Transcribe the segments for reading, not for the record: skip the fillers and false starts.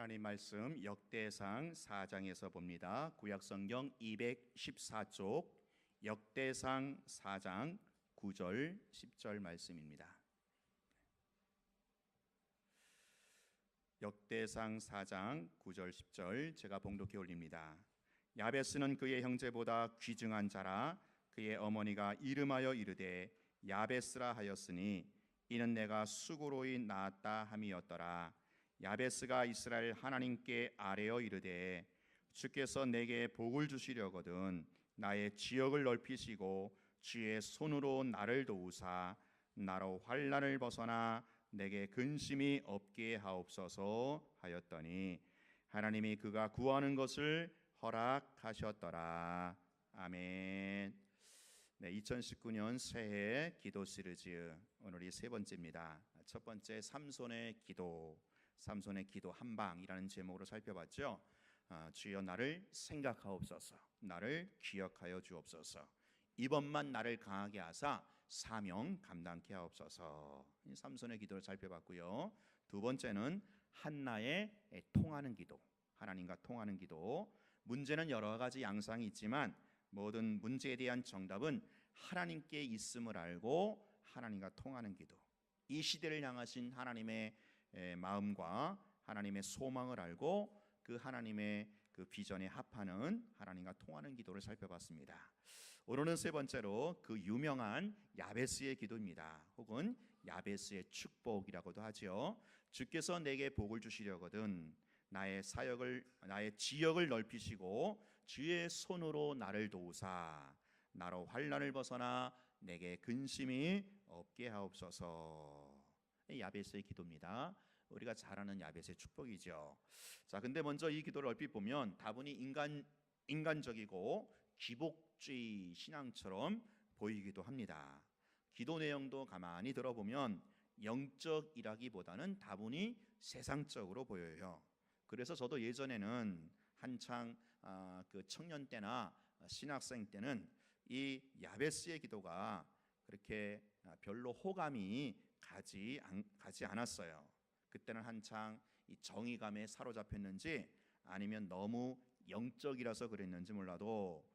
하나님 말씀 역대상 4장에서 봅니다. 구약성경 214쪽 역대상 4장 9절 10절 말씀입니다. 역대상 4장 9절 10절 제가 봉독해 올립니다. 야베스는 그의 형제보다 귀중한 자라. 그의 어머니가 이름하여 이르되 야베스라 하였으니 이는 내가 수고로이 낳았다 함이었더라. 야베스가 이스라엘 하나님께 아뢰어 이르되 주께서 내게 복을 주시려거든 나의 지역을 넓히시고 주의 손으로 나를 도우사 나로 환난을 벗어나 내게 근심이 없게 하옵소서 하였더니 하나님이 그가 구하는 것을 허락하셨더라. 아멘. 네, 2019년 새해 기도 시리즈 오늘이 세 번째입니다. 첫 번째 삼손의 기도 한방이라는 제목으로 살펴봤죠. 주여 나를 생각하옵소서, 나를 기억하여 주옵소서. 이번만 나를 강하게 하사 사명 감당케 하옵소서. 삼손의 기도를 살펴봤고요. 두 번째는 한나의 통하는 기도, 하나님과 통하는 기도. 문제는 여러 가지 양상이 있지만 모든 문제에 대한 정답은 하나님께 있음을 알고 하나님과 통하는 기도. 이 시대를 향하신 하나님의 마음과 하나님의 소망을 알고 그 하나님의 그 비전에 합하는 하나님과 통하는 기도를 살펴봤습니다. 오늘은 세 번째로 그 유명한 야베스의 기도입니다. 혹은 야베스의 축복이라고도 하죠. 주께서 내게 복을 주시려거든 나의 지역을 넓히시고 주의 손으로 나를 도우사 나로 환난을 벗어나 내게 근심이 없게 하옵소서. 야베스의 기도입니다. 우리가 잘 아는 야베스의 축복이죠. 자, 근데 먼저 이 기도를 얼핏 보면 다분히 인간적이고 기복주의 신앙처럼 보이기도 합니다. 기도 내용도 가만히 들어보면 영적이라기보다는 다분히 세상적으로 보여요. 그래서 저도 예전에는 한창 그 청년 때나 신학생 때는 이 야베스의 기도가 그렇게 별로 호감이 가지 않았어요. 그때는 한창 이 정의감에 사로잡혔는지 아니면 너무 영적이라서 그랬는지 몰라도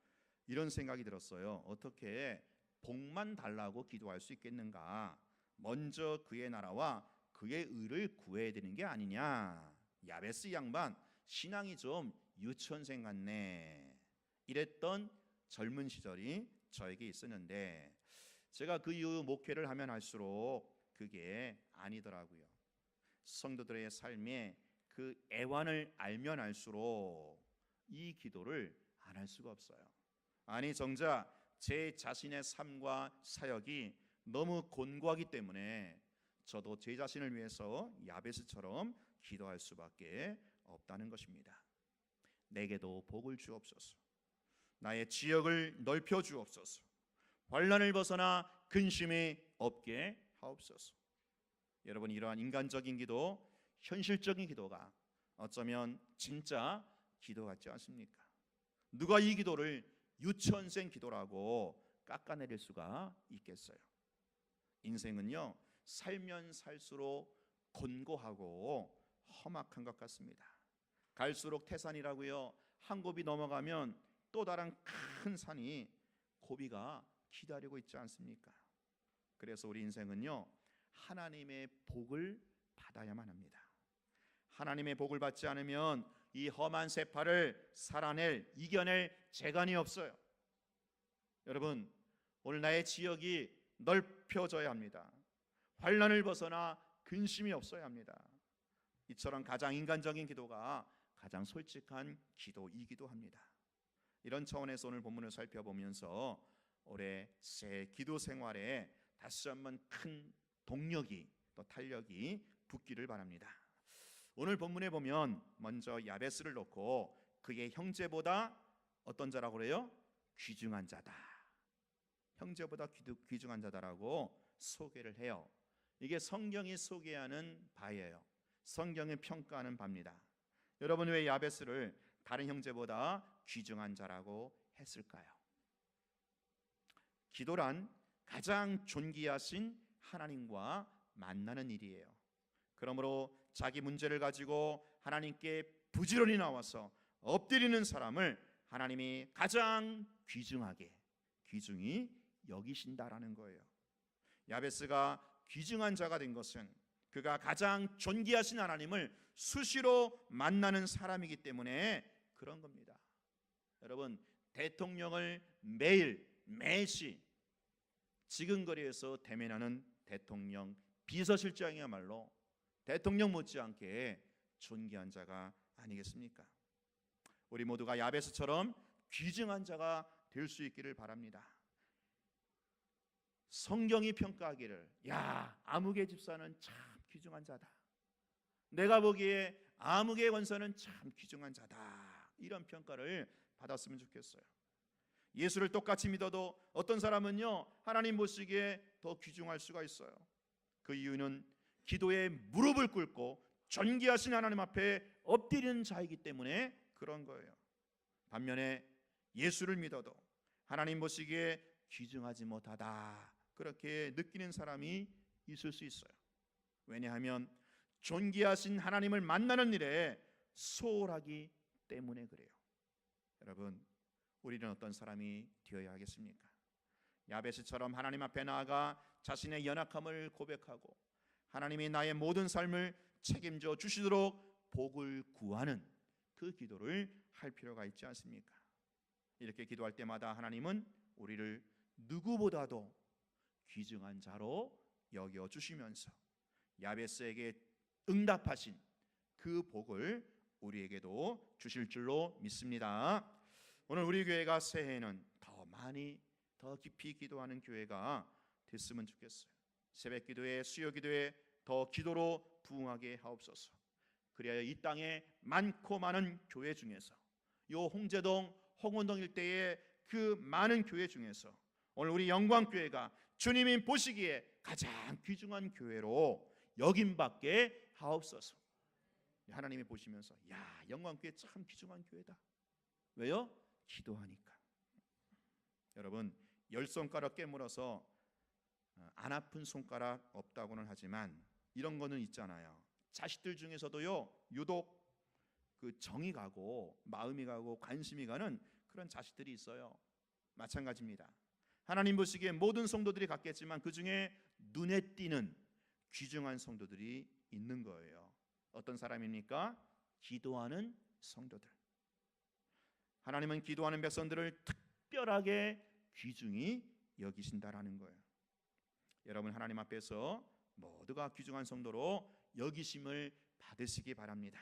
이런 생각이 들었어요. 어떻게 복만 달라고 기도할 수 있겠는가? 먼저 그의 나라와 그의 의를 구해야 되는 게 아니냐? 야베스 양반 신앙이 좀 유치원생 같네. 이랬던 젊은 시절이 저에게 있었는데 제가 그 이후 목회를 하면 할수록 그게 아니더라고요. 성도들의 삶에 그 애환을 알면 알수록 이 기도를 안 할 수가 없어요. 아니 정작 제 자신의 삶과 사역이 너무 곤고하기 때문에 저도 제 자신을 위해서 야베스처럼 기도할 수밖에 없다는 것입니다. 내게도 복을 주옵소서. 나의 지역을 넓혀 주옵소서. 환난을 벗어나 근심이 없게 하옵소서. 여러분, 이러한 인간적인 기도, 현실적인 기도가 어쩌면 진짜 기도 같지 않습니까? 누가 이 기도를 유치원생 기도라고 깎아내릴 수가 있겠어요? 인생은요, 살면 살수록 곤고하고 험악한 것 같습니다. 갈수록 태산이라고요. 한 곱이 넘어가면 또 다른 큰 산이 고비가 기다리고 있지 않습니까? 그래서 우리 인생은요, 하나님의 복을 받아야만 합니다. 하나님의 복을 받지 않으면 이 험한 세파를 이겨낼 재간이 없어요. 여러분, 오늘 나의 지역이 넓혀져야 합니다. 환난을 벗어나 근심이 없어야 합니다. 이처럼 가장 인간적인 기도가 가장 솔직한 기도이기도 합니다. 이런 차원에서 오늘 본문을 살펴보면서 올해 새 기도 생활에 다시 한번 큰 동력이 또 탄력이 붙기를 바랍니다. 오늘 본문에 보면 먼저 야베스를 놓고 그의 형제보다 어떤 자라고 그래요? 귀중한 자다. 형제보다 귀중한 자다라고 소개를 해요. 이게 성경이 소개하는 바예요. 성경이 평가하는 바입니다. 여러분, 왜 야베스를 다른 형제보다 귀중한 자라고 했을까요? 기도란 가장 존귀하신 하나님과 만나는 일이에요. 그러므로 자기 문제를 가지고 하나님께 부지런히 나와서 엎드리는 사람을 하나님이 가장 귀중히 여기신다라는 거예요. 야베스가 귀중한 자가 된 것은 그가 가장 존귀하신 하나님을 수시로 만나는 사람이기 때문에 그런 겁니다. 여러분, 대통령을 매시 지근거리에서 대면하는 대통령 비서실장이야말로 대통령 못지않게 존귀한 자가 아니겠습니까? 우리 모두가 야베스처럼 귀중한 자가 될 수 있기를 바랍니다. 성경이 평가하기를, 야, 아무개 집사는 참 귀중한 자다. 내가 보기에 아무개 권사는 참 귀중한 자다. 이런 평가를 받았으면 좋겠어요. 예수를 똑같이 믿어도 어떤 사람은요, 하나님 보시기에 더 귀중할 수가 있어요. 그 이유는 기도에 무릎을 꿇고 존귀하신 하나님 앞에 엎드리는 자이기 때문에 그런 거예요. 반면에 예수를 믿어도 하나님 보시기에 귀중하지 못하다, 그렇게 느끼는 사람이 있을 수 있어요. 왜냐하면 존귀하신 하나님을 만나는 일에 소홀하기 때문에 그래요. 여러분, 우리는 어떤 사람이 되어야 하겠습니까? 야베스처럼 하나님 앞에 나아가 자신의 연약함을 고백하고 하나님이 나의 모든 삶을 책임져 주시도록 복을 구하는 그 기도를 할 필요가 있지 않습니까? 이렇게 기도할 때마다 하나님은 우리를 누구보다도 귀중한 자로 여겨주시면서 야베스에게 응답하신 그 복을 우리에게도 주실 줄로 믿습니다. 오늘 우리 교회가 새해에는 더 많이 더 깊이 기도하는 교회가 됐으면 좋겠어요. 새벽 기도에, 수요 기도에 더 기도로 부응하게 하옵소서. 그리하여 이 땅에 많고 많은 교회 중에서 요 홍제동, 홍원동 일대의 그 많은 교회 중에서 오늘 우리 영광교회가 주님이 보시기에 가장 귀중한 교회로 여김받게 하옵소서. 하나님이 보시면서, 야, 영광교회 참 귀중한 교회다. 왜요? 기도하니까. 여러분, 10손가락 깨물어서 안 아픈 손가락 없다고는 하지만 이런 거는 있잖아요. 자식들 중에서도요, 유독 그 정이 가고 마음이 가고 관심이 가는 그런 자식들이 있어요. 마찬가지입니다. 하나님 보시기에 모든 성도들이 같겠지만 그 중에 눈에 띄는 귀중한 성도들이 있는 거예요. 어떤 사람입니까? 기도하는 성도들. 하나님은 기도하는 백성들을 특별하게 귀중히 여기신다라는 거예요. 여러분, 하나님 앞에서 모두가 귀중한 성도로 여기심을 받으시기 바랍니다.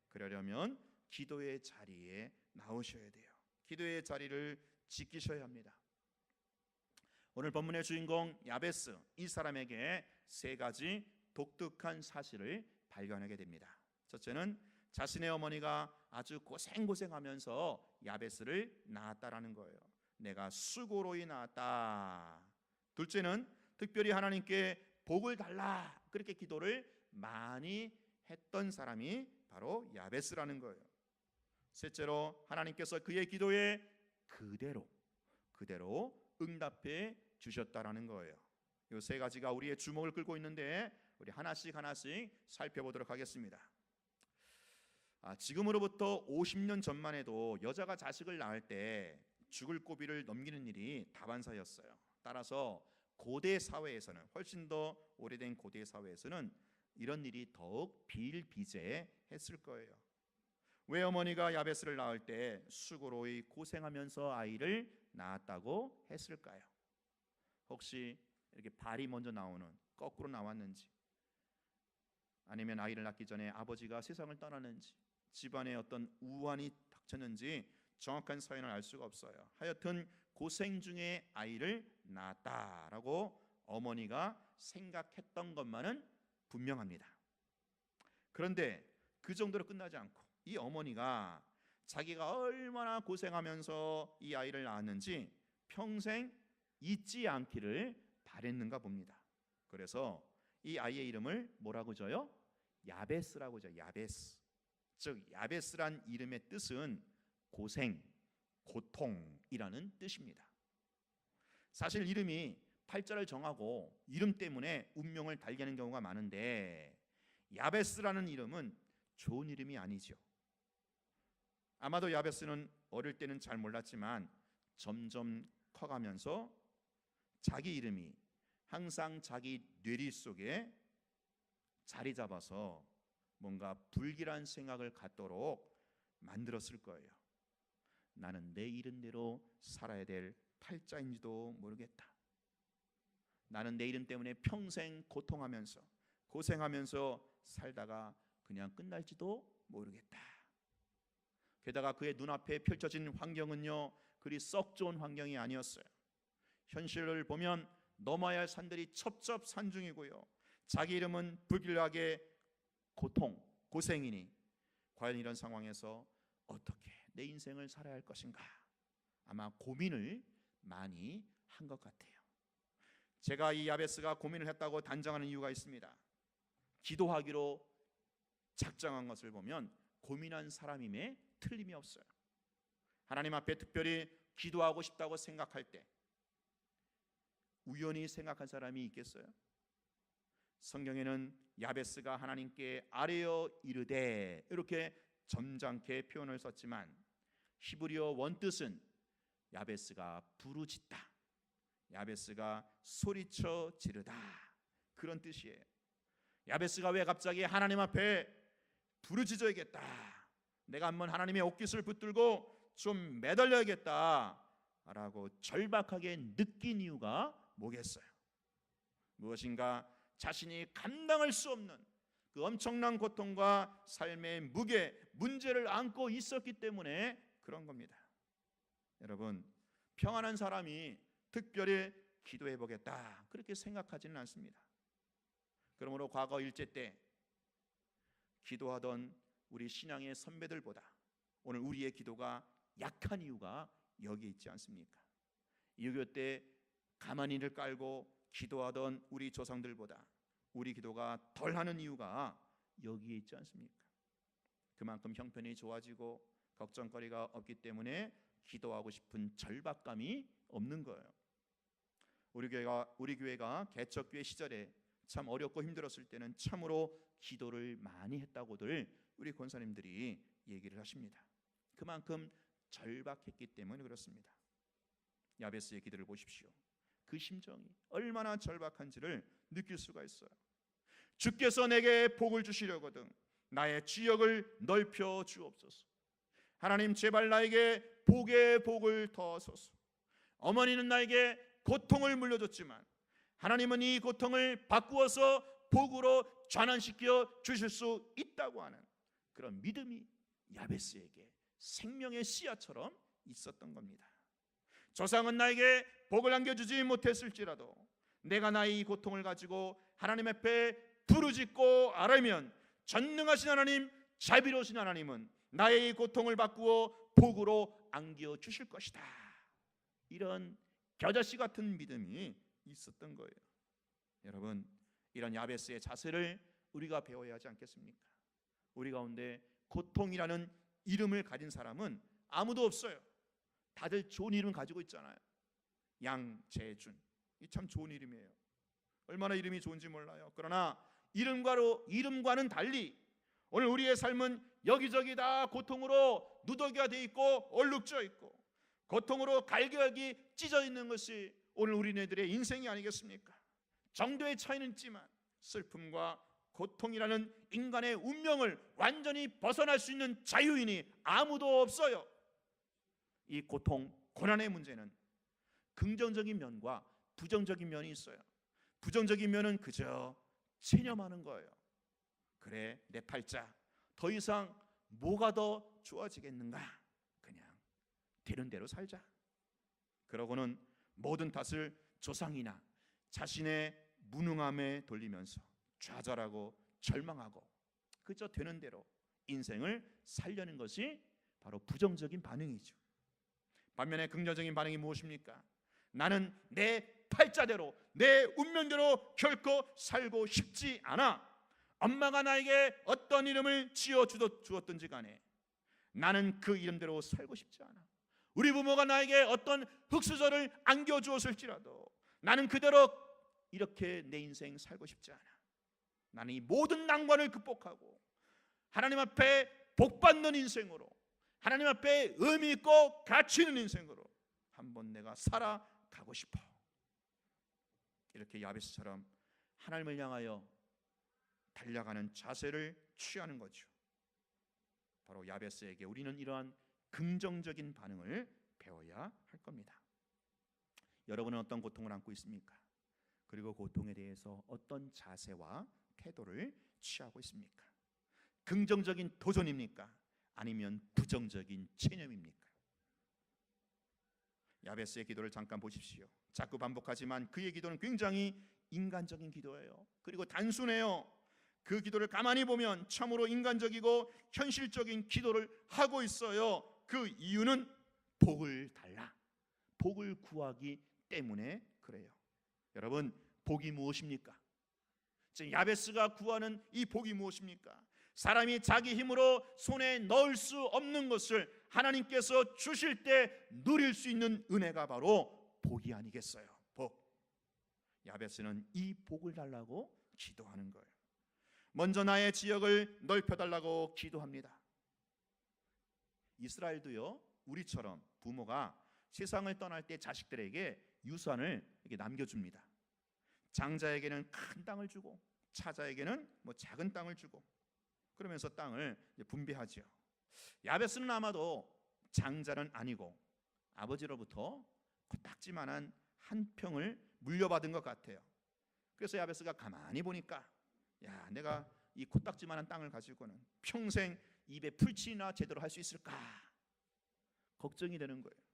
그러려면 기도의 자리에 나오셔야 돼요. 기도의 자리를 지키셔야 합니다. 오늘 본문의 주인공 야베스, 이 사람에게 세 가지 독특한 사실을 발견하게 됩니다. 첫째는 자신의 어머니가 아주 고생하면서 야베스를 낳았다라는 거예요. 내가 수고로이 낳았다. 둘째는 특별히 하나님께 복을 달라, 그렇게 기도를 많이 했던 사람이 바로 야베스라는 거예요. 셋째로 하나님께서 그의 기도에 그대로 응답해 주셨다라는 거예요. 이 세 가지가 우리의 주목을 끌고 있는데 우리 하나씩 살펴보도록 하겠습니다. 지금으로부터 50년 전만 해도 여자가 자식을 낳을 때 죽을 고비를 넘기는 일이 다반사였어요. 따라서 고대 사회에서는, 훨씬 더 오래된 고대 사회에서는 이런 일이 더욱 비일비재했을 거예요. 왜 어머니가 야베스를 낳을 때 수고로이 고생하면서 아이를 낳았다고 했을까요? 혹시 이렇게 발이 먼저 나오는, 거꾸로 나왔는지, 아니면 아이를 낳기 전에 아버지가 세상을 떠나는지, 집안에 어떤 우환이 닥쳤는지 정확한 사연을 알 수가 없어요. 하여튼 고생 중에 아이를 낳았다라고 어머니가 생각했던 것만은 분명합니다. 그런데 그 정도로 끝나지 않고 이 어머니가 자기가 얼마나 고생하면서 이 아이를 낳았는지 평생 잊지 않기를 바랬는가 봅니다. 그래서 이 아이의 이름을 뭐라고 줘요? 야베스라고 죠. 야베스. 즉 야베스란 이름의 뜻은 고생, 고통이라는 뜻입니다. 사실 이름이 팔자를 정하고 이름 때문에 운명을 달게 하는 경우가 많은데 야베스라는 이름은 좋은 이름이 아니죠. 아마도 야베스는 어릴 때는 잘 몰랐지만 점점 커가면서 자기 이름이 항상 자기 뇌리 속에 자리 잡아서 뭔가 불길한 생각을 갖도록 만들었을 거예요. 나는 내 이름대로 살아야 될 팔자인지도 모르겠다. 나는 내 이름 때문에 평생 고통하면서 고생하면서 살다가 그냥 끝날지도 모르겠다. 게다가 그의 눈앞에 펼쳐진 환경은요, 그리 썩 좋은 환경이 아니었어요. 현실을 보면 넘어야 할 산들이 첩첩산중이고요, 자기 이름은 불길하게 고통, 고생이니 과연 이런 상황에서 어떻게 내 인생을 살아야 할 것인가, 아마 고민을 많이 한 것 같아요. 제가 이 야베스가 고민을 했다고 단정하는 이유가 있습니다. 기도하기로 작정한 것을 보면 고민한 사람임에 틀림이 없어요. 하나님 앞에 특별히 기도하고 싶다고 생각할 때 우연히 생각한 사람이 있겠어요? 성경에는 야베스가 하나님께 아뢰어 이르되 이렇게 점잖게 표현을 썼지만 히브리어 원뜻은 야베스가 부르짖다, 야베스가 소리쳐 지르다, 그런 뜻이에요. 야베스가 왜 갑자기 하나님 앞에 부르짖어야겠다, 내가 한번 하나님의 옷깃을 붙들고 좀 매달려야겠다 라고 절박하게 느낀 이유가 뭐겠어요? 무엇인가 자신이 감당할 수 없는 그 엄청난 고통과 삶의 무게, 문제를 안고 있었기 때문에 그런 겁니다. 여러분, 평안한 사람이 특별히 기도해 보겠다 그렇게 생각하지는 않습니다. 그러므로 과거 일제 때 기도하던 우리 신앙의 선배들보다 오늘 우리의 기도가 약한 이유가 여기 있지 않습니까? 6.25 때 가만히를 깔고 기도하던 우리 조상들보다 우리 기도가 덜하는 이유가 여기에 있지 않습니까? 그만큼 형편이 좋아지고 걱정거리가 없기 때문에 기도하고 싶은 절박감이 없는 거예요. 우리 교회가 개척교회 시절에 참 어렵고 힘들었을 때는 참으로 기도를 많이 했다고들 우리 권사님들이 얘기를 하십니다. 그만큼 절박했기 때문에 그렇습니다. 야베스의 기도를 보십시오. 그 심정이 얼마나 절박한지를 느낄 수가 있어요. 주께서 내게 복을 주시려거든 나의 지역을 넓혀 주옵소서. 하나님, 제발 나에게 복의 복을 더하소서. 어머니는 나에게 고통을 물려줬지만 하나님은 이 고통을 바꾸어서 복으로 전환시켜 주실 수 있다고 하는 그런 믿음이 야베스에게 생명의 씨앗처럼 있었던 겁니다. 조상은 나에게 복을 안겨주지 못했을지라도 내가 나의 이 고통을 가지고 하나님 앞에 부르짖고 아뢰면 전능하신 하나님, 자비로우신 하나님은 나의 이 고통을 바꾸어 복으로 안겨주실 것이다. 이런 겨자씨 같은 믿음이 있었던 거예요. 여러분, 이런 야베스의 자세를 우리가 배워야 하지 않겠습니까? 우리 가운데 고통이라는 이름을 가진 사람은 아무도 없어요. 다들 좋은 이름 가지고 있잖아요. 양재준, 이 참 좋은 이름이에요. 얼마나 이름이 좋은지 몰라요. 그러나 이름과는 달리 오늘 우리의 삶은 여기저기 다 고통으로 누더기가 돼 있고 얼룩져 있고 고통으로 갈기갈기 찢어 있는 것이 오늘 우리네들의 인생이 아니겠습니까? 정도의 차이는 있지만 슬픔과 고통이라는 인간의 운명을 완전히 벗어날 수 있는 자유인이 아무도 없어요. 이 고통, 고난의 문제는 긍정적인 면과 부정적인 면이 있어요. 부정적인 면은 그저 체념하는 거예요. 그래, 내 팔자 더 이상 뭐가 더 좋아지겠는가? 그냥 되는 대로 살자. 그러고는 모든 탓을 조상이나 자신의 무능함에 돌리면서 좌절하고 절망하고 그저 되는 대로 인생을 살려는 것이 바로 부정적인 반응이죠. 반면에 긍정적인 반응이 무엇입니까? 나는 내 팔자대로 내 운명대로 결코 살고 싶지 않아. 엄마가 나에게 어떤 이름을 지어 주었든지 간에 나는 그 이름대로 살고 싶지 않아. 우리 부모가 나에게 어떤 흙수저를 안겨주었을지라도 나는 그대로 이렇게 내 인생 살고 싶지 않아. 나는 이 모든 난관을 극복하고 하나님 앞에 복받는 인생으로, 하나님 앞에 의미 있고 가치 있는 인생으로 한번 내가 살아가고 싶어. 이렇게 야베스처럼 하나님을 향하여 달려가는 자세를 취하는 거죠. 바로 야베스에게 우리는 이러한 긍정적인 반응을 배워야 할 겁니다. 여러분은 어떤 고통을 안고 있습니까? 그리고 고통에 대해서 어떤 자세와 태도를 취하고 있습니까? 긍정적인 도전입니까? 아니면 부정적인 체념입니까? 야베스의 기도를 잠깐 보십시오. 자꾸 반복하지만 그의 기도는 굉장히 인간적인 기도예요. 그리고 단순해요. 그 기도를 가만히 보면 참으로 인간적이고 현실적인 기도를 하고 있어요. 그 이유는 복을 달라, 복을 구하기 때문에 그래요. 여러분, 복이 무엇입니까? 지금 야베스가 구하는 이 복이 무엇입니까? 사람이 자기 힘으로 손에 넣을 수 없는 것을 하나님께서 주실 때 누릴 수 있는 은혜가 바로 복이 아니겠어요? 복. 야베스는 이 복을 달라고 기도하는 거예요. 먼저 나의 지역을 넓혀달라고 기도합니다. 이스라엘도요, 우리처럼 부모가 세상을 떠날 때 자식들에게 유산을 이렇게 남겨줍니다. 장자에게는 큰 땅을 주고 차자에게는 작은 땅을 주고 그러면서 땅을 분배하죠. 야베스는 아마도 장자는 아니고 아버지로부터 코딱지만한 한 평을 물려받은 것 같아요. 그래서 야베스가 가만히 보니까 야, 내가 이 코딱지만한 땅을 가지고는 평생 입에 풀칠이나 제대로 할 수 있을까 걱정이 되는 거예요.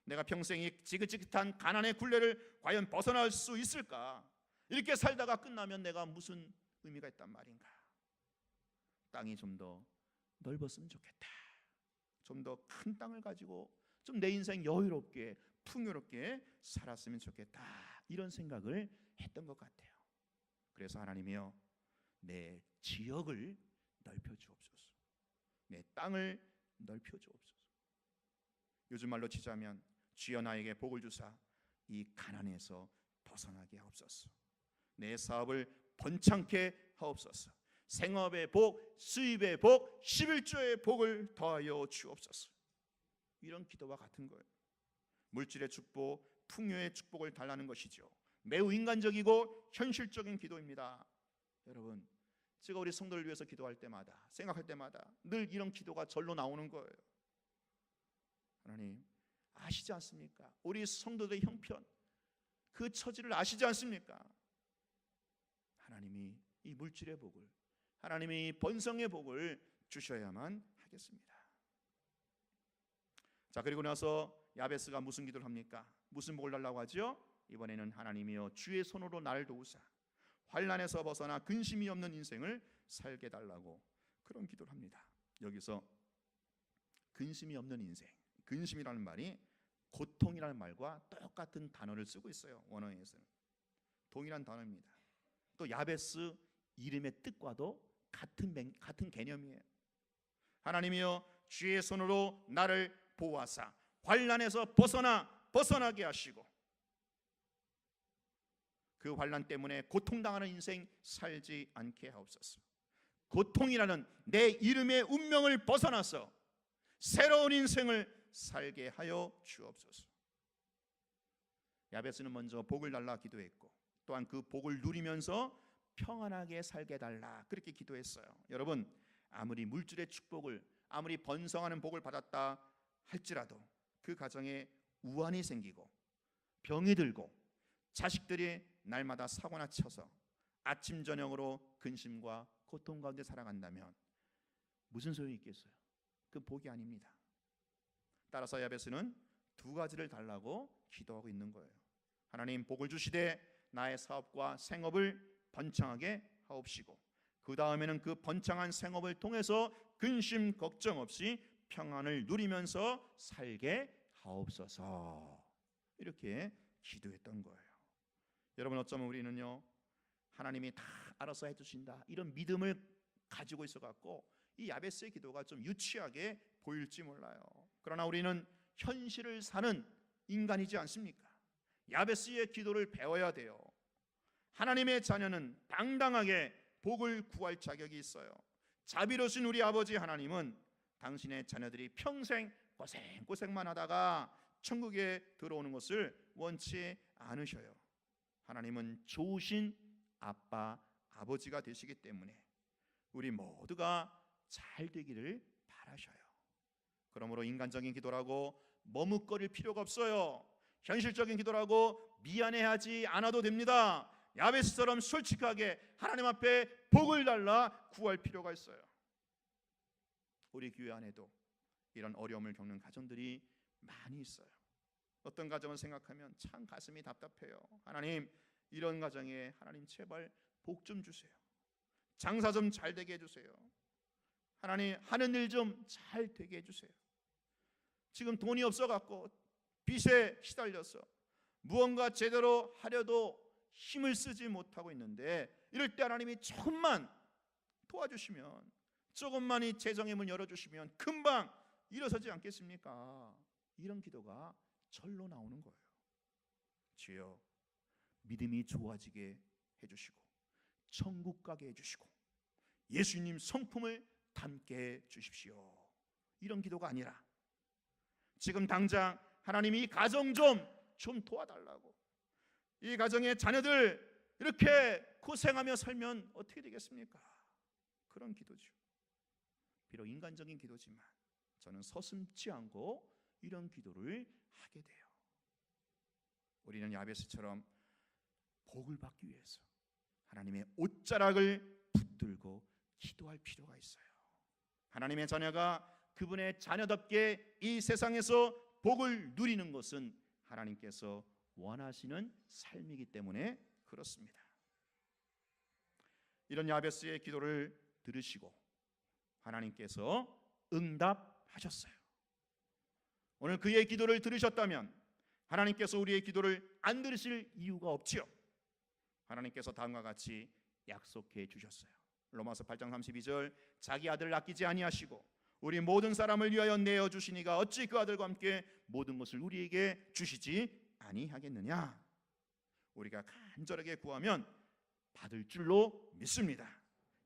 내가 평생 이 지긋지긋한 가난의 굴레를 과연 벗어날 수 있을까? 이렇게 살다가 끝나면 내가 무슨 의미가 있단 말인가? 땅이 좀 더 넓었으면 좋겠다. 좀 더 큰 땅을 가지고 좀 내 인생 여유롭게 풍요롭게 살았으면 좋겠다. 이런 생각을 했던 것 같아요. 그래서 하나님이여, 내 지역을 넓혀 주옵소서. 내 땅을 넓혀 주옵소서. 요즘 말로 치자면 주여 나에게 복을 주사 이 가난에서 벗어나게 하옵소서. 내 사업을 번창케 하옵소서. 생업의 복, 수입의 복, 11조의 복을 더하여 주옵소서. 이런 기도와 같은 거예요. 물질의 축복, 풍요의 축복을 달라는 것이죠. 매우 인간적이고 현실적인 기도입니다. 여러분, 제가 우리 성도를 위해서 기도할 때마다, 생각할 때마다 늘 이런 기도가 절로 나오는 거예요. 하나님, 아시지 않습니까? 우리 성도들의 형편, 그 처지를 아시지 않습니까? 하나님이 이 물질의 복을, 하나님이 번성의 복을 주셔야만 하겠습니다. 자, 그리고 나서 야베스가 무슨 기도를 합니까? 무슨 복을 달라고 하죠? 이번에는 하나님이여 주의 손으로 나를 도우사 환난에서 벗어나 근심이 없는 인생을 살게 달라고 그런 기도를 합니다. 여기서 근심이 없는 인생, 근심이라는 말이 고통이라는 말과 똑같은 단어를 쓰고 있어요. 원어에서는 동일한 단어입니다. 또 야베스 이름의 뜻과도 같은 개념이에요. 하나님이여 주의 손으로 나를 보호하사 환난에서 벗어나게 하시고 그 환난 때문에 고통당하는 인생 살지 않게 하옵소서. 고통이라는 내 이름의 운명을 벗어나서 새로운 인생을 살게 하여 주옵소서. 야베스는 먼저 복을 달라 기도했고 또한 그 복을 누리면서 평안하게 살게 달라 그렇게 기도했어요. 여러분, 아무리 물질의 축복을, 아무리 번성하는 복을 받았다 할지라도 그 가정에 우환이 생기고 병이 들고 자식들이 날마다 사고나 쳐서 아침 저녁으로 근심과 고통 가운데 살아간다면 무슨 소용이 있겠어요? 그 복이 아닙니다. 따라서 야베스는 두 가지를 달라고 기도하고 있는 거예요. 하나님, 복을 주시되 나의 사업과 생업을 번창하게 하옵시고 그 다음에는 그 번창한 생업을 통해서 근심 걱정 없이 평안을 누리면서 살게 하옵소서. 이렇게 기도했던 거예요. 여러분, 어쩌면 우리는요, 하나님이 다 알아서 해주신다 이런 믿음을 가지고 있어갖고 이 야베스의 기도가 좀 유치하게 보일지 몰라요. 그러나 우리는 현실을 사는 인간이지 않습니까? 야베스의 기도를 배워야 돼요. 하나님의 자녀는 당당하게 복을 구할 자격이 있어요. 자비로우신 우리 아버지 하나님은 당신의 자녀들이 평생 고생만 하다가 천국에 들어오는 것을 원치 않으셔요. 하나님은 좋으신 아빠, 아버지가 되시기 때문에 우리 모두가 잘 되기를 바라셔요. 그러므로 인간적인 기도라고 머뭇거릴 필요가 없어요. 현실적인 기도라고 미안해하지 않아도 됩니다. 야베스처럼 솔직하게 하나님 앞에 복을 달라 구할 필요가 있어요. 우리 교회 안에도 이런 어려움을 겪는 가정들이 많이 있어요. 어떤 가정을 생각하면 참 가슴이 답답해요. 하나님, 이런 가정에 하나님 제발 복 좀 주세요. 장사 좀 잘 되게 해주세요. 하나님, 하는 일 좀 잘 되게 해주세요. 지금 돈이 없어갖고 빚에 시달려서 무언가 제대로 하려도 힘을 쓰지 못하고 있는데, 이럴 때 하나님이 조금만 도와주시면, 조금만 이 재정의 문 열어주시면 금방 일어서지 않겠습니까? 이런 기도가 절로 나오는 거예요. 주여, 믿음이 좋아지게 해주시고 천국 가게 해주시고 예수님 성품을 담게 해주십시오. 이런 기도가 아니라 지금 당장 하나님이 이 가정 좀 도와달라고, 이 가정의 자녀들 이렇게 고생하며 살면 어떻게 되겠습니까? 그런 기도죠. 비록 인간적인 기도지만 저는 서슴지 않고 이런 기도를 하게 돼요. 우리는 야베스처럼 복을 받기 위해서 하나님의 옷자락을 붙들고 기도할 필요가 있어요. 하나님의 자녀가 그분의 자녀답게 이 세상에서 복을 누리는 것은 하나님께서 원하시는 삶이기 때문에 그렇습니다. 이런 야베스의 기도를 들으시고 하나님께서 응답하셨어요. 오늘 그의 기도를 들으셨다면 하나님께서 우리의 기도를 안 들으실 이유가 없지요. 하나님께서 다음과 같이 약속해 주셨어요. 로마서 8장 32절, 자기 아들을 아끼지 아니하시고 우리 모든 사람을 위하여 내어 주시니가 어찌 그 아들과 함께 모든 것을 우리에게 주시지 아니하겠느냐. 우리가 간절하게 구하면 받을 줄로 믿습니다.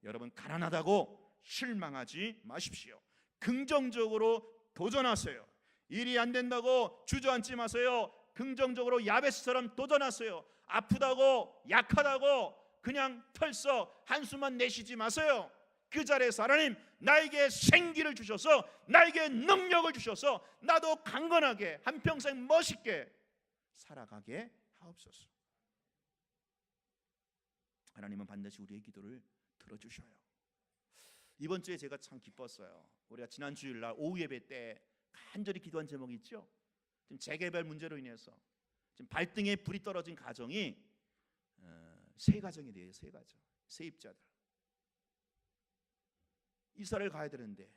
여러분, 가난하다고 실망하지 마십시오. 긍정적으로 도전하세요. 일이 안 된다고 주저앉지 마세요. 긍정적으로 야베스처럼 도전하세요. 아프다고 약하다고 그냥 털썩 한숨만 내쉬지 마세요. 그 자리에서 하나님, 나에게 생기를 주셔서 나에게 능력을 주셔서 나도 강건하게 한평생 멋있게 살아가게 하옵소서. 하나님은 반드시 우리의 기도를 들어주셔요. 이번 주에 제가 참 기뻤어요. 우리가 지난 주일날 오후 예배 때 간절히 기도한 제목이 있죠. 지금 재개발 문제로 인해서 지금 발등에 불이 떨어진 가정이 세 가정이 돼요. 세 가정, 세입자들. 이사를 가야 되는데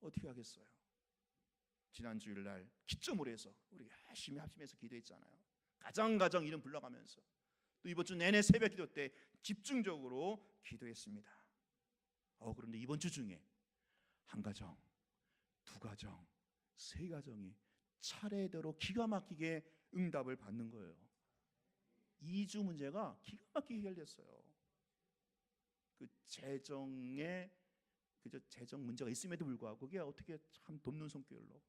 어떻게 하겠어요? 지난 주일날 기점으로 해서 우리 열심히 합심해서 기도했잖아요. 가정 이름 불러가면서 또 이번 주 내내 새벽 기도 때 집중적으로 기도했습니다. 그런데 이번 주 중에 한 가정, 두 가정, 세 가정이 차례대로 기가 막히게 응답을 받는 거예요. 2주 문제가 기가 막히게 해결됐어요. 그 재정에 재정 문제가 있음에도 불구하고 그게 어떻게 참 돕는 손길로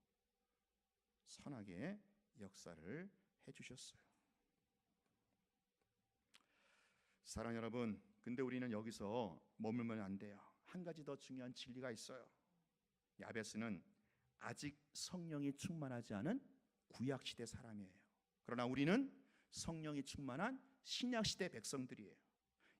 선하게 역사를 해주셨어요. 사랑 여러분, 근데 우리는 여기서 머물면 안 돼요. 한 가지 더 중요한 진리가 있어요. 야베스는 아직 성령이 충만하지 않은 구약시대 사람이에요. 그러나 우리는 성령이 충만한 신약시대 백성들이에요.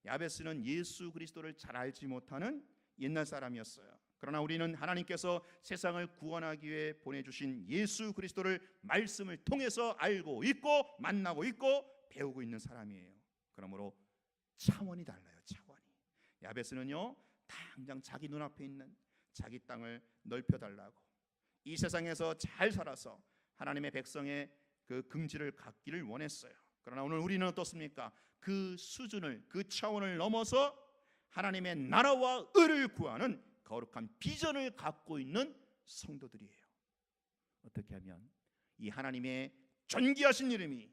야베스는 예수 그리스도를 잘 알지 못하는 옛날 사람이었어요. 그러나 우리는 하나님께서 세상을 구원하기 위해 보내주신 예수 그리스도를 말씀을 통해서 알고 있고 만나고 있고 배우고 있는 사람이에요. 그러므로 차원이 달라요. 차원이. 야베스는요, 당장 자기 눈앞에 있는 자기 땅을 넓혀달라고, 이 세상에서 잘 살아서 하나님의 백성의 그 긍지를 갖기를 원했어요. 그러나 오늘 우리는 어떻습니까? 그 수준을, 그 차원을 넘어서 하나님의 나라와 의를 구하는 거룩한 비전을 갖고 있는 성도들이에요. 어떻게 하면 이 하나님의 존귀하신 이름이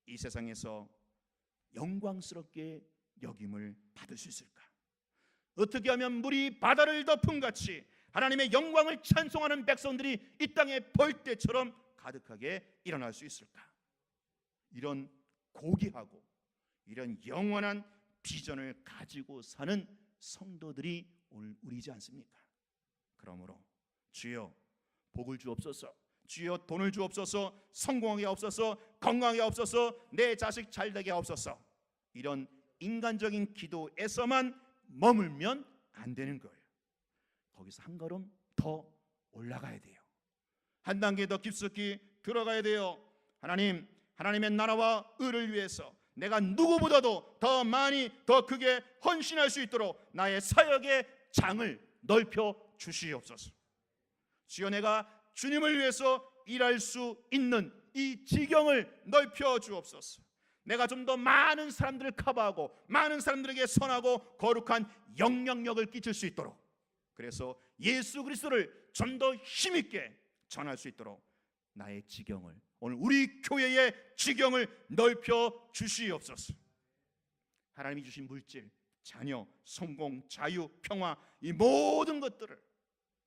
이 세상에서 영광스럽게 여김을 받을 수 있을까? 어떻게 하면 물이 바다를 덮은 같이 하나님의 영광을 찬송하는 백성들이 이 땅에 벌떼처럼 가득하게 일어날 수 있을까? 이런 고귀하고 이런 영원한 비전을 가지고 사는 성도들이 오늘 우리지 않습니까? 그러므로 주여 복을 주옵소서, 주여 돈을 주옵소서, 성공하게 하옵소서, 건강하게 하옵소서, 내 자식 잘되게 하옵소서, 이런 인간적인 기도에서만 머물면 안 되는 거예요. 거기서 한 걸음 더 올라가야 돼요. 한 단계 더 깊숙이 들어가야 돼요. 하나님, 하나님의 나라와 의를 위해서 내가 누구보다도 더 많이 더 크게 헌신할 수 있도록 나의 사역의 장을 넓혀 주시옵소서. 주여 내가 주님을 위해서 일할 수 있는 이 지경을 넓혀 주옵소서. 내가 좀 더 많은 사람들을 커버하고 많은 사람들에게 선하고 거룩한 영향력을 끼칠 수 있도록, 그래서 예수 그리스도를 좀 더 힘있게 전할 수 있도록 나의 지경을, 오늘 우리 교회의 지경을 넓혀 주시옵소서. 하나님이 주신 물질, 자녀, 성공, 자유, 평화, 이 모든 것들을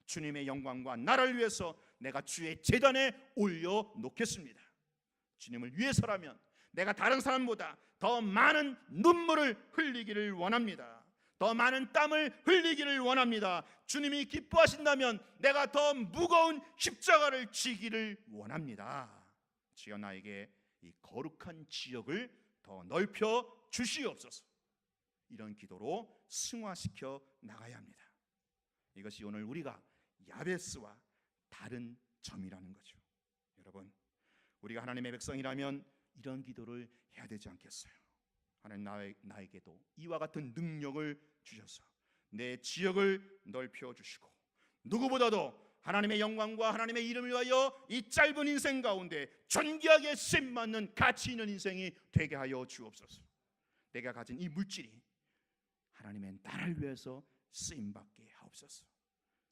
주님의 영광과 나라를 위해서 내가 주의 제단에 올려놓겠습니다. 주님을 위해서라면 내가 다른 사람보다 더 많은 눈물을 흘리기를 원합니다. 더 많은 땀을 흘리기를 원합니다. 주님이 기뻐하신다면 내가 더 무거운 십자가를 지기를 원합니다. 주여 나에게 이 거룩한 지역을 더 넓혀 주시옵소서. 이런 기도로 승화시켜 나가야 합니다. 이것이 오늘 우리가 야베스와 다른 점이라는 거죠. 여러분, 우리가 하나님의 백성이라면 이런 기도를 해야 되지 않겠어요? 하나님 나에게도 이와 같은 능력을 주셔서 내 지역을 넓혀 주시고 누구보다도 하나님의 영광과 하나님의 이름을 위하여 이 짧은 인생 가운데 존귀하게 쓰임받는 가치 있는 인생이 되게 하여 주옵소서. 내가 가진 이 물질이 하나님의 나라를 위해서 쓰임받게 하옵소서.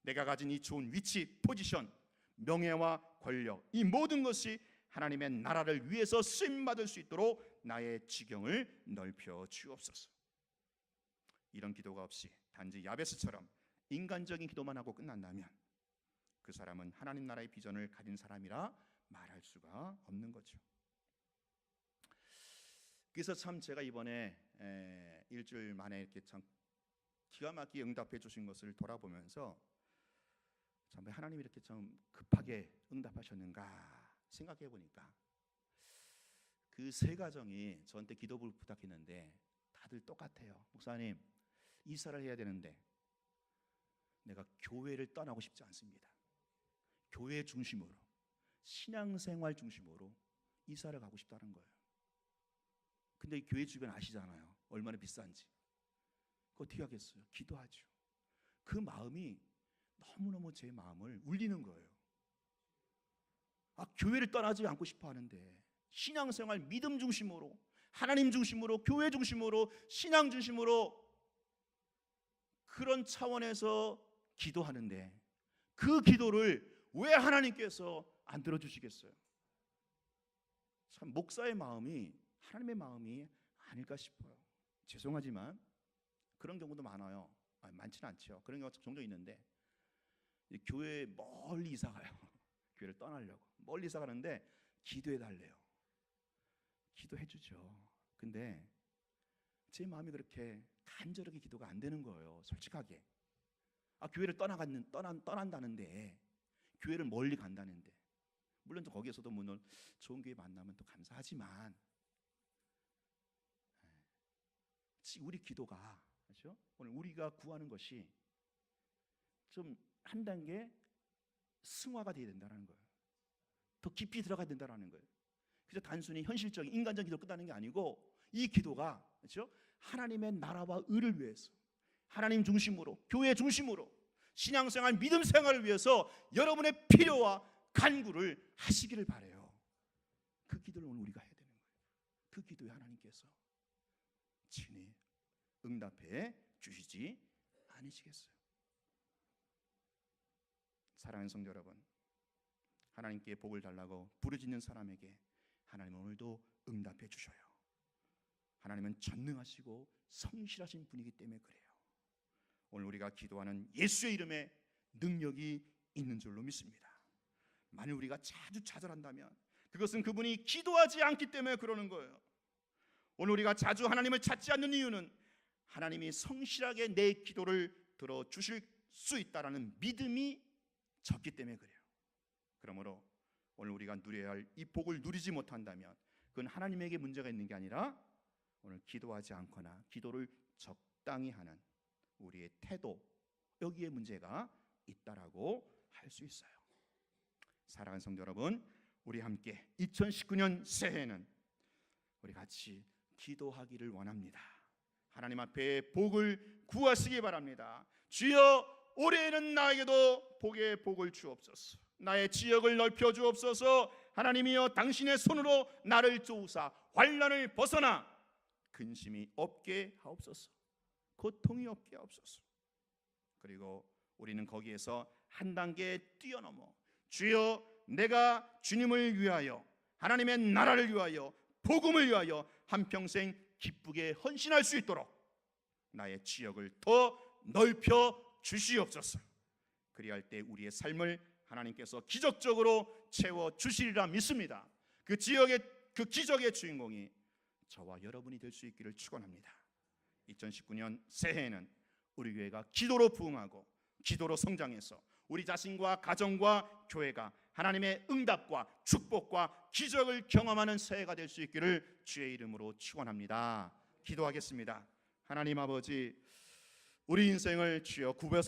내가 가진 이 좋은 위치, 포지션, 명예와 권력, 이 모든 것이 하나님의 나라를 위해서 쓰임받을 수 있도록 나의 지경을 넓혀 주옵소서. 이런 기도가 없이 단지 야베스처럼 인간적인 기도만 하고 끝난다면 그 사람은 하나님 나라의 비전을 가진 사람이라 말할 수가 없는 거죠. 그래서 참 제가 이번에 일주일 만에 이렇게 참 기가 막히게 응답해 주신 것을 돌아보면서 참 왜 하나님이 이렇게 좀 급하게 응답하셨는가 생각해 보니까 그 세 가정이 저한테 기도를 부탁했는데 다들 똑같아요. 목사님, 이사를 해야 되는데 내가 교회를 떠나고 싶지 않습니다. 교회 중심으로, 신앙생활 중심으로 이사를 가고 싶다는 거예요. 근데 교회 주변 아시잖아요, 얼마나 비싼지. 그거 어떻게 하겠어요? 기도하죠. 그 마음이 너무너무 제 마음을 울리는 거예요. 교회를 떠나지 않고 싶어 하는데 신앙생활 믿음 중심으로, 하나님 중심으로, 교회 중심으로, 신앙 중심으로 그런 차원에서 기도하는데 그 기도를 왜 하나님께서 안 들어주시겠어요? 참 목사의 마음이 하나님의 마음이 아닐까 싶어요. 죄송하지만 그런 경우도 많아요. 많지는 않죠. 그런 경우가 종종 있는데 교회 멀리 이사 가요. 교회를 떠나려고 멀리 이사 가는데 기도해 달래요. 기도해 주죠. 근데 제 마음이 그렇게 간절하게 기도가 안 되는 거예요. 솔직하게. 교회를 떠난다는데, 교회를 멀리 간다는데, 물론 또 거기에서도 물론 좋은 교회 만나면 또 감사하지만 우리 기도가, 그렇죠? 오늘 우리가 구하는 것이 좀 한 단계 승화가 되어야 된다는 거예요. 더 깊이 들어가야 된다는 거예요. 그래서 단순히 현실적인 인간적인 기도로 끝나는 게 아니고 이 기도가, 그렇죠? 하나님의 나라와 의를 위해서, 하나님 중심으로, 교회 중심으로, 신앙생활, 믿음 생활을 위해서 여러분의 필요와 간구를 하시기를 바라요. 그 기도를 오늘 우리가 해야 되는 거예요. 그 기도에 하나님께서 친히 응답해 주시지 않으시겠어요? 사랑하는 성도 여러분, 하나님께 복을 달라고 부르짖는 사람에게 하나님은 오늘도 응답해 주셔요. 하나님은 전능하시고 성실하신 분이기 때문에 그래요. 오늘 우리가 기도하는 예수의 이름에 능력이 있는 줄로 믿습니다. 만일 우리가 자주 좌절한다면 그것은 그분이 기도하지 않기 때문에 그러는 거예요. 오늘 우리가 자주 하나님을 찾지 않는 이유는 하나님이 성실하게 내 기도를 들어주실 수 있다라는 믿음이 적기 때문에 그래요. 그러므로 오늘 우리가 누려야 할 이 복을 누리지 못한다면 그건 하나님에게 문제가 있는 게 아니라 오늘 기도하지 않거나 기도를 적당히 하는 우리의 태도, 여기에 문제가 있다라고 할 수 있어요. 사랑하는 성도 여러분, 우리 함께 2019년 새해에는 우리 같이 기도하기를 원합니다. 하나님 앞에 복을 구하시기 바랍니다. 주여, 올해에는 나에게도 복의 복을 주옵소서. 나의 지역을 넓혀 주옵소서. 하나님이여, 당신의 손으로 나를 도우사 환난을 벗어나 근심이 없게 하옵소서. 고통이 없게 하옵소서. 그리고 우리는 거기에서 한 단계 뛰어넘어 주여, 내가 주님을 위하여, 하나님의 나라를 위하여, 복음을 위하여 한평생 기쁘게 헌신할 수 있도록 나의 지역을 더 넓혀 주시옵소서. 그리할 때 우리의 삶을 하나님께서 기적적으로 채워 주시리라 믿습니다. 그 지역의, 그 기적의 주인공이 저와 여러분이 될 수 있기를 축원합니다. 2019년 새해에는 우리 교회가 기도로 부흥하고 기도로 성장해서 우리 자신과 가정과 교회가 하나님의 응답과 축복과 기적을 경험하는 새해가 될 수 있기를 주의 이름으로 축원합니다. 기도하겠습니다. 하나님 아버지, 우리 인생을 주여 굽어서